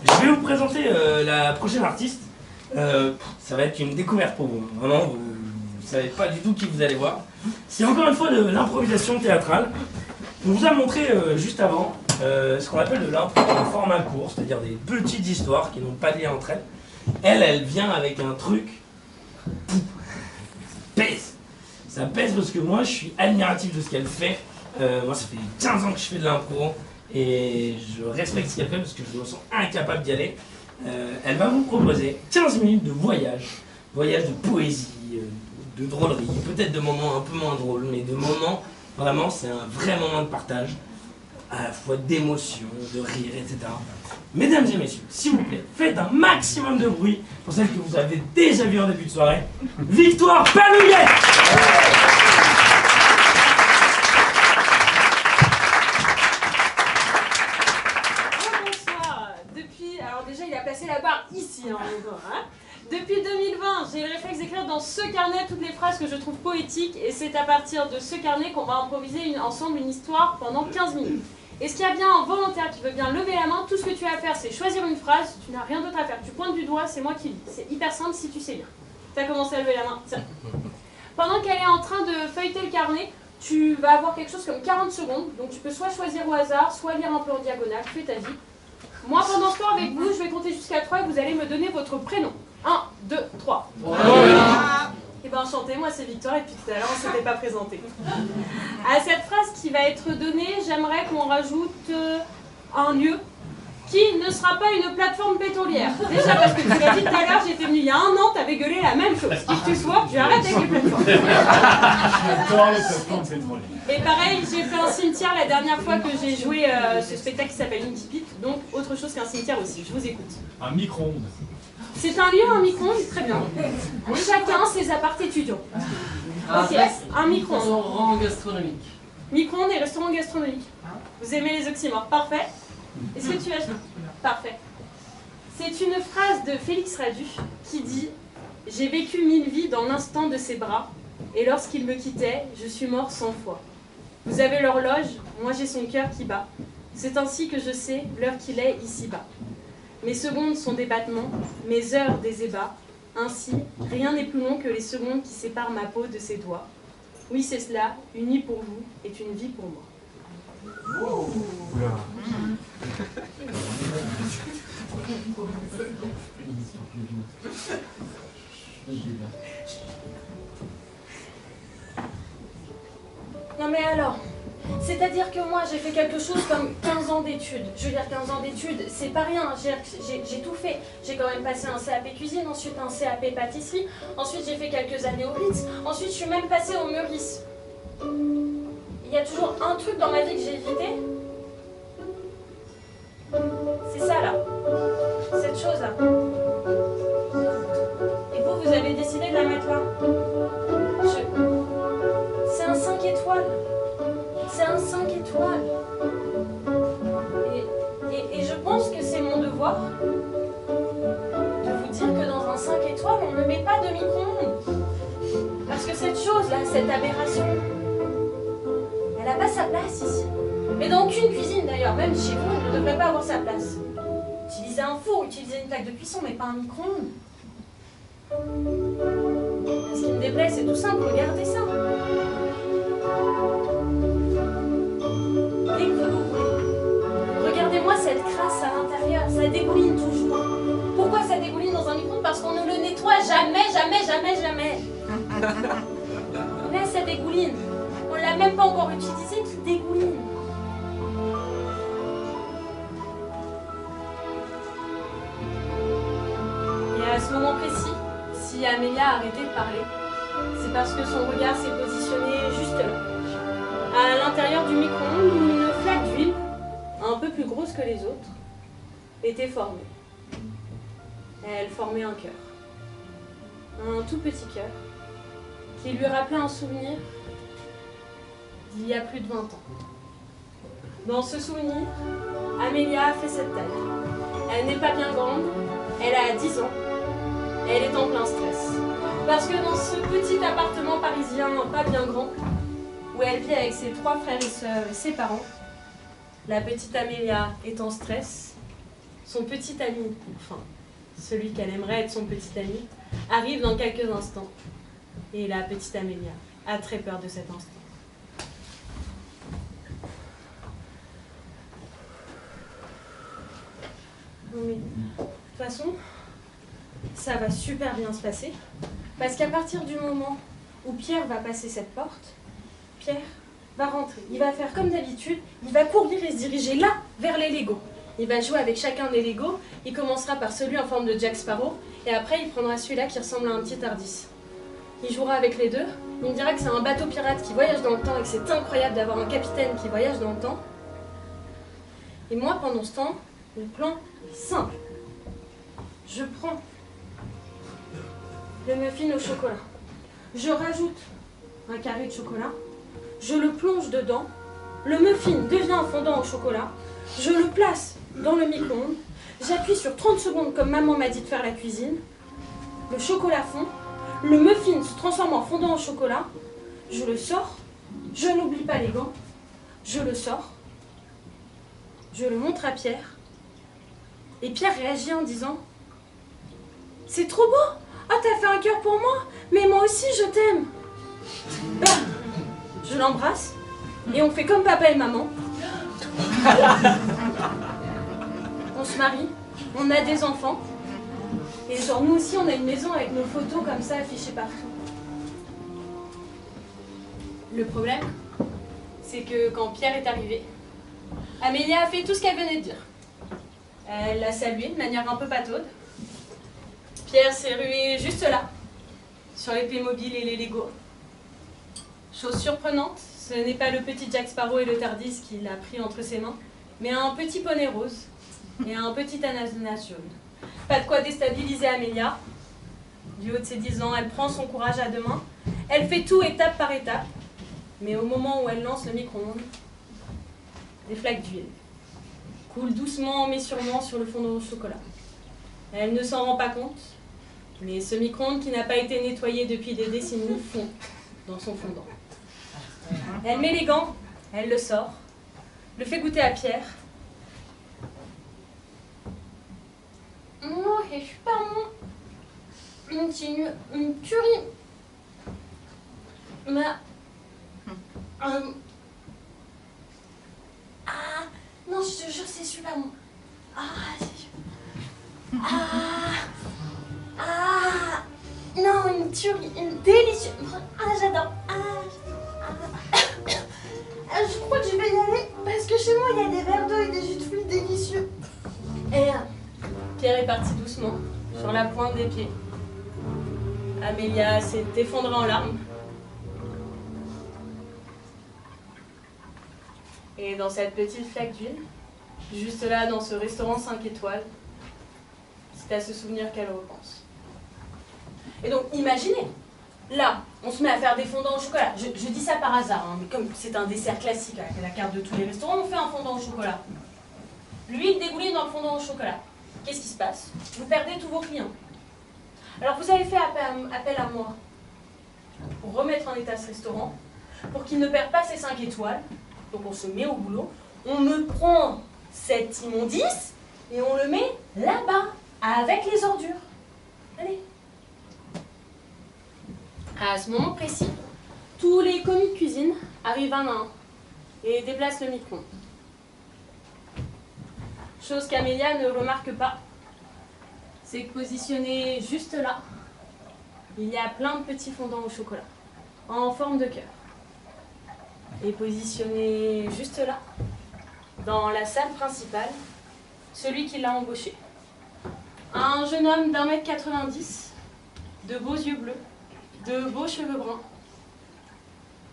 Je vais vous présenter la prochaine artiste. Ça va être une découverte pour vous. Vraiment, vous ne savez pas du tout qui vous allez voir. C'est encore une fois de l'improvisation théâtrale. On vous a montré juste avant ce qu'on appelle de l'impro en format court, c'est-à-dire des petites histoires qui n'ont pas de lien entre elles. Elle vient avec un truc. Pèse. Ça pèse parce que moi je suis admiratif de ce qu'elle fait. Moi ça fait 15 ans que je fais de l'impro et je respecte ce qu'elle fait parce que je me sens incapable d'y aller. Elle va vous proposer 15 minutes de voyage de poésie, de drôlerie, peut-être de moments un peu moins drôles, mais de moments, vraiment c'est un vrai moment de partage, à la fois d'émotion, de rire, etc. Mesdames et messieurs, s'il vous plaît, faites un maximum de bruit pour celle que vous avez déjà vue en début de soirée, Victoire Panouillet. Bonsoir. Alors déjà il a placé la barre ici, hein. Depuis 2020, j'ai le réflexe d'écrire dans ce carnet toutes les phrases que je trouve poétiques et c'est à partir de ce carnet qu'on va improviser ensemble une histoire pendant 15 minutes. Est-ce qu'il y a bien un volontaire qui veut bien lever la main? Tout ce que tu as à faire, c'est choisir une phrase, tu n'as rien d'autre à faire. Tu pointes du doigt, c'est moi qui lis. C'est hyper simple si tu sais bien. Tu as commencé à lever la main. Tiens. Pendant qu'elle est en train de feuilleter le carnet, tu vas avoir quelque chose comme 40 secondes. Donc tu peux soit choisir au hasard, soit lire un peu en diagonale, fais ta vie. Moi, pendant ce temps, avec vous, je vais compter jusqu'à 3 et vous allez me donner votre prénom. 1, 2, 3. Eh bien, enchanté, moi c'est Victoire et depuis tout à l'heure on ne s'était pas présenté. À cette phrase qui va être donnée, j'aimerais qu'on rajoute un lieu qui ne sera pas une plateforme pétrolière. Déjà parce que tu l'as dit tout à l'heure, j'étais venue il y a un an, t'avais gueulé la même chose. Qui que tu sois, tu arrêtes avec les plateformes. J'adore les plateformes pétrolières. Et pareil, j'ai fait un cimetière la dernière fois que j'ai joué ce spectacle qui s'appelle Inky Pit, donc autre chose qu'un cimetière aussi, je vous écoute. Un micro-ondes. C'est un lieu, un micro-ondes, très bien. Chacun ses apparts étudiants. Ok, un micro-ondes. Restaurant gastronomique. Micro-ondes et restaurant gastronomique. Vous aimez les oxymores, parfait. Est-ce que tu as... Parfait. C'est une phrase de Félix Radu qui dit « J'ai vécu 1000 vies dans l'instant de ses bras, et lorsqu'il me quittait, je suis mort 100 fois. Vous avez l'horloge, moi j'ai son cœur qui bat. C'est ainsi que je sais l'heure qu'il est ici-bas. Mes secondes sont des battements, mes heures des ébats. Ainsi, rien n'est plus long que les secondes qui séparent ma peau de ses doigts. Oui, c'est cela, une nuit pour vous est une vie pour moi. » Non mais alors, c'est-à-dire que moi j'ai fait quelque chose comme 15 ans d'études. Je veux dire 15 ans d'études, c'est pas rien, j'ai tout fait. J'ai quand même passé un CAP cuisine, ensuite un CAP pâtisserie, ensuite j'ai fait quelques années au Ritz, ensuite je suis même passée au Meurice. Il y a toujours un truc dans ma vie que j'ai évité. C'est ça là, cette chose là. Et vous avez décidé de la mettre là. C'est un 5 étoiles. C'est un 5 étoiles. Et je pense que c'est mon devoir de vous dire que dans un 5 étoiles, on ne met pas de micro-ondes. Parce que cette chose là, cette aberration, elle n'a pas sa place ici. Mais dans aucune cuisine d'ailleurs, même chez vous, elle ne devrait pas avoir sa place. Utilisez un four, utilisez une plaque de cuisson, mais pas un micro-ondes. Ce qui me déplaît, c'est tout simple, regardez ça. Dès que vous l'ouvrez, regardez-moi cette crasse à l'intérieur, ça dégouline toujours. Pourquoi ça dégouline dans un micro-ondes? Parce qu'on ne le nettoie jamais. Là, ça dégouline. On ne l'a même pas encore utilisé, qui dégouline. Et à ce moment précis, si Amélia a arrêté de parler, c'est parce que son regard s'est positionné juste là, à l'intérieur du micro-ondes où une flaque d'huile, un peu plus grosse que les autres, était formée. Elle formait un cœur. Un tout petit cœur, qui lui rappelait un souvenir d'il y a plus de 20 ans. Dans ce souvenir, Amélia a fait cette taille. Elle n'est pas bien grande, elle a 10 ans, elle est en plein stress. Parce que dans ce petit appartement parisien pas bien grand, où elle vit avec ses 3 frères et sœurs et ses parents, la petite Amélia est en stress son petit ami, enfin, celui qu'elle aimerait être son petit ami, arrive dans quelques instants. Et la petite Amélia a très peur de cet instant. Non mais, de toute façon, ça va super bien se passer. Parce qu'à partir du moment où Pierre va passer cette porte, Pierre va rentrer. Il va faire comme d'habitude, il va courir et se diriger là, vers les Legos. Il va jouer avec chacun des Legos. Il commencera par celui en forme de Jack Sparrow. Et après, il prendra celui-là qui ressemble à un petit Tardis. Il jouera avec les deux. Il me dira que c'est un bateau pirate qui voyage dans le temps et que c'est incroyable d'avoir un capitaine qui voyage dans le temps. Et moi, pendant ce temps, le plan est simple. Je prends le muffin au chocolat. Je rajoute un carré de chocolat. Je le plonge dedans. Le muffin devient un fondant au chocolat. Je le place dans le micro-ondes. J'appuie sur 30 secondes comme maman m'a dit de faire la cuisine. Le chocolat fond. Le muffin se transforme en fondant au chocolat. Je le sors. Je n'oublie pas les gants. Je le sors. Je le montre à Pierre. Et Pierre réagit en disant « C'est trop beau! Ah, t'as fait un cœur pour moi! Mais moi aussi, je t'aime !» Bam! Je l'embrasse. Et on fait comme papa et maman. On se marie. On a des enfants. Et genre, nous aussi, on a une maison avec nos photos comme ça affichées partout. Le problème, c'est que quand Pierre est arrivé, Amélia a fait tout ce qu'elle venait de dire. Elle l'a salué de manière un peu pataude. Pierre s'est rué juste là, sur les Playmobil et les Lego. Chose surprenante, ce n'est pas le petit Jack Sparrow et le Tardis qu'il a pris entre ses mains, mais un petit poney rose et un petit ananas jaune. Pas de quoi déstabiliser Amélia. Du haut de ses 10 ans, elle prend son courage à deux mains. Elle fait tout étape par étape. Mais au moment où elle lance le micro-ondes, des flaques d'huile coulent doucement mais sûrement sur le fondant au chocolat. Elle ne s'en rend pas compte, mais ce micro-ondes qui n'a pas été nettoyé depuis des décennies fond dans son fondant. Elle met les gants, elle le sort, le fait goûter à Pierre. Oh, c'est super bon. C'est une tuerie. Mais... ah, non, je te jure, c'est super bon. Ah, c'est super. Non, une tuerie, une délicieuse. Ah, j'adore. Je crois que je vais y aller parce que chez moi, il y a des verres d'eau et des jus de fruits délicieux. Et Pierre est parti doucement, sur la pointe des pieds. Amélia s'est effondrée en larmes. Et dans cette petite flaque d'huile, juste là, dans ce restaurant 5 étoiles, c'est à ce souvenir qu'elle repense. Et donc, imaginez, là, on se met à faire des fondants au chocolat. Je dis ça par hasard, hein, mais comme c'est un dessert classique avec la carte de tous les restaurants, on fait un fondant au chocolat. L'huile dégouline dans le fondant au chocolat. Qu'est-ce qui se passe? Vous perdez tous vos clients. Alors, vous avez fait appel à moi pour remettre en état ce restaurant, pour qu'il ne perde pas ses 5 étoiles. Donc on se met au boulot, on me prend cet immondice et on le met là-bas, avec les ordures. Allez. À ce moment précis, tous les commis de cuisine arrivent un à un et déplacent le micro. Chose qu'Amélia ne remarque pas, c'est que positionné juste là, il y a plein de petits fondants au chocolat, en forme de cœur. Et positionné juste là, dans la salle principale, celui qui l'a embauché. Un jeune homme d'1,90 m, de beaux yeux bleus, de beaux cheveux bruns,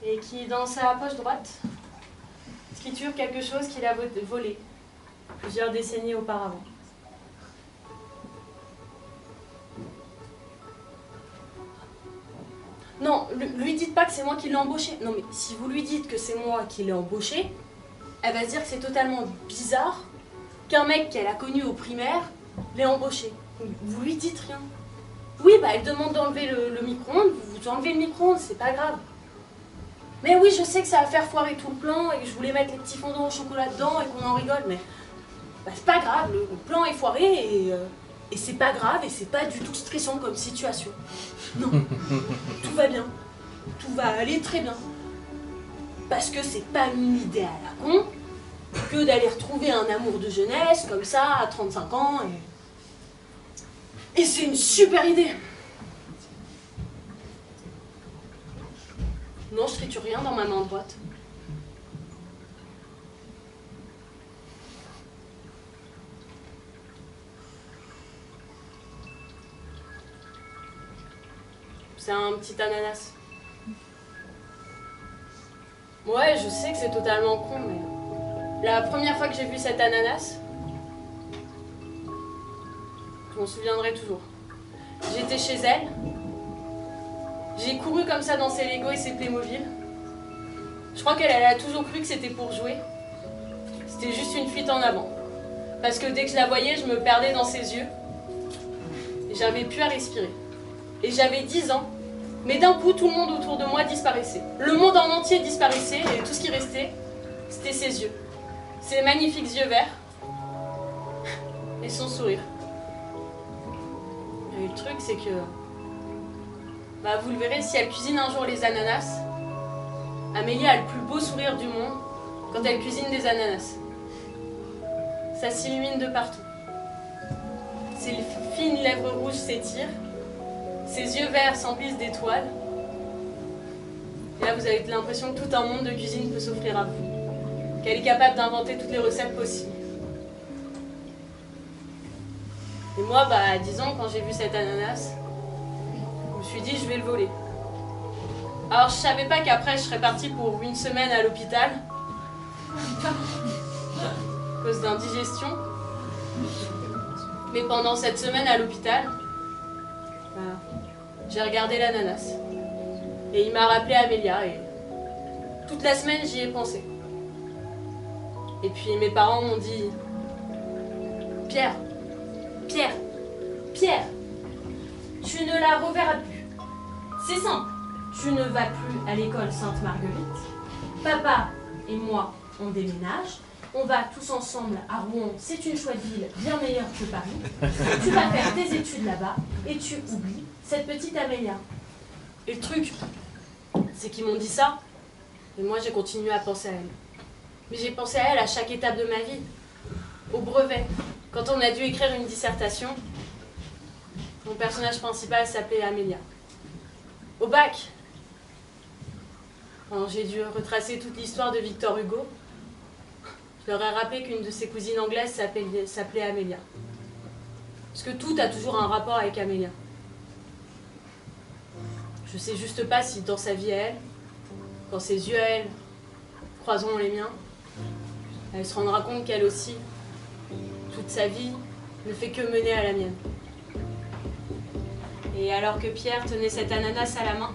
et qui, dans sa poche droite, scripture quelque chose qu'il a volé plusieurs décennies auparavant. Non, lui dites pas que c'est moi qui l'ai embauché. Non mais si vous lui dites que c'est moi qui l'ai embauché, elle va se dire que c'est totalement bizarre qu'un mec qu'elle a connu au primaire l'ait embauché. Vous lui dites rien. Oui, bah elle demande d'enlever le micro-ondes, vous enlevez le micro-ondes, c'est pas grave. Mais oui, je sais que ça va faire foirer tout le plan et que je voulais mettre les petits fondants au chocolat dedans et qu'on en rigole, mais bah, c'est pas grave, le plan est foiré et c'est pas grave et c'est pas du tout stressant comme situation. Non, tout va bien, tout va aller très bien. Parce que c'est pas une idée à la con que d'aller retrouver un amour de jeunesse comme ça à 35 ans et c'est une super idée. Non, je triture rien dans ma main droite. C'est un petit ananas. Ouais, je sais que c'est totalement con, mais la première fois que j'ai vu cet ananas, je m'en souviendrai toujours. J'étais chez elle, j'ai couru comme ça dans ses Lego et ses Playmobil. Je crois qu'elle a toujours cru que c'était pour jouer. C'était juste une fuite en avant. Parce que dès que je la voyais, je me perdais dans ses yeux. Et j'avais plus à respirer. Et j'avais 10 ans. Mais d'un coup, tout le monde autour de moi disparaissait. Le monde en entier disparaissait et tout ce qui restait, c'était ses yeux. Ses magnifiques yeux verts. Et son sourire. Et le truc, c'est que... bah, vous le verrez, si elle cuisine un jour les ananas, Amélia a le plus beau sourire du monde quand elle cuisine des ananas. Ça s'illumine de partout. Ses fines lèvres rouges s'étirent. Ses yeux verts s'emplissent d'étoiles. Et là, vous avez l'impression que tout un monde de cuisine peut s'offrir à vous. Qu'elle est capable d'inventer toutes les recettes possibles. Et moi, bah, à 10 ans, quand j'ai vu cet ananas, je me suis dit, je vais le voler. Alors, je savais pas qu'après, je serais partie pour une semaine à l'hôpital. À cause d'indigestion. Mais pendant cette semaine à l'hôpital, j'ai regardé l'ananas. Et il m'a rappelé Amélia et toute la semaine j'y ai pensé. Et puis mes parents m'ont dit Pierre, tu ne la reverras plus. C'est simple, tu ne vas plus à l'école Sainte-Marguerite. Papa et moi on déménage. On va tous ensemble à Rouen, c'est une chouette ville bien meilleure que Paris. Tu vas faire tes études là-bas et tu oublies cette petite Amélia. Et le truc, c'est qu'ils m'ont dit ça, et moi j'ai continué à penser à elle. Mais j'ai pensé à elle à chaque étape de ma vie. Au brevet, quand on a dû écrire une dissertation, mon personnage principal s'appelait Amélia. Au bac, quand j'ai dû retracer toute l'histoire de Victor Hugo, je leur ai rappelé qu'une de ses cousines anglaises s'appelait Amélia. Parce que tout a toujours un rapport avec Amélia. Je sais juste pas si dans sa vie à elle, quand ses yeux à elle croiseront les miens, elle se rendra compte qu'elle aussi, toute sa vie, ne fait que mener à la mienne. Et alors que Pierre tenait cet ananas à la main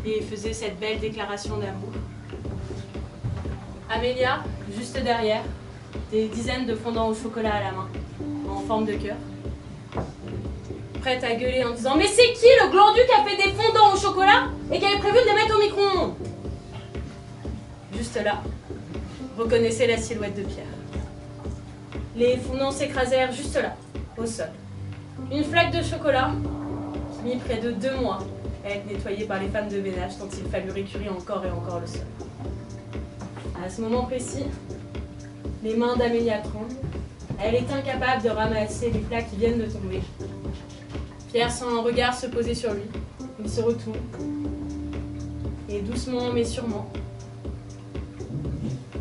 et faisait cette belle déclaration d'amour, Amélia, juste derrière, des dizaines de fondants au chocolat à la main, en forme de cœur, prête à gueuler en disant « Mais c'est qui le glandu qui a fait des fondants au chocolat et qui avait prévu de les mettre au micro-ondes » Juste là, reconnaissez la silhouette de Pierre. Les fondants s'écrasèrent juste là, au sol. Une flaque de chocolat qui mit près de 2 mois à être nettoyée par les femmes de ménage tant il fallut récurer encore et encore le sol. À ce moment précis, les mains d'Amélia tremblent. Elle est incapable de ramasser les plats qui viennent de tomber. Pierre sent un regard se poser sur lui. Il se retourne. Et doucement mais sûrement,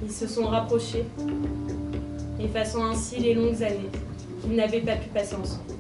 ils se sont rapprochés, effaçant ainsi les longues années qu'ils n'avaient pas pu passer ensemble.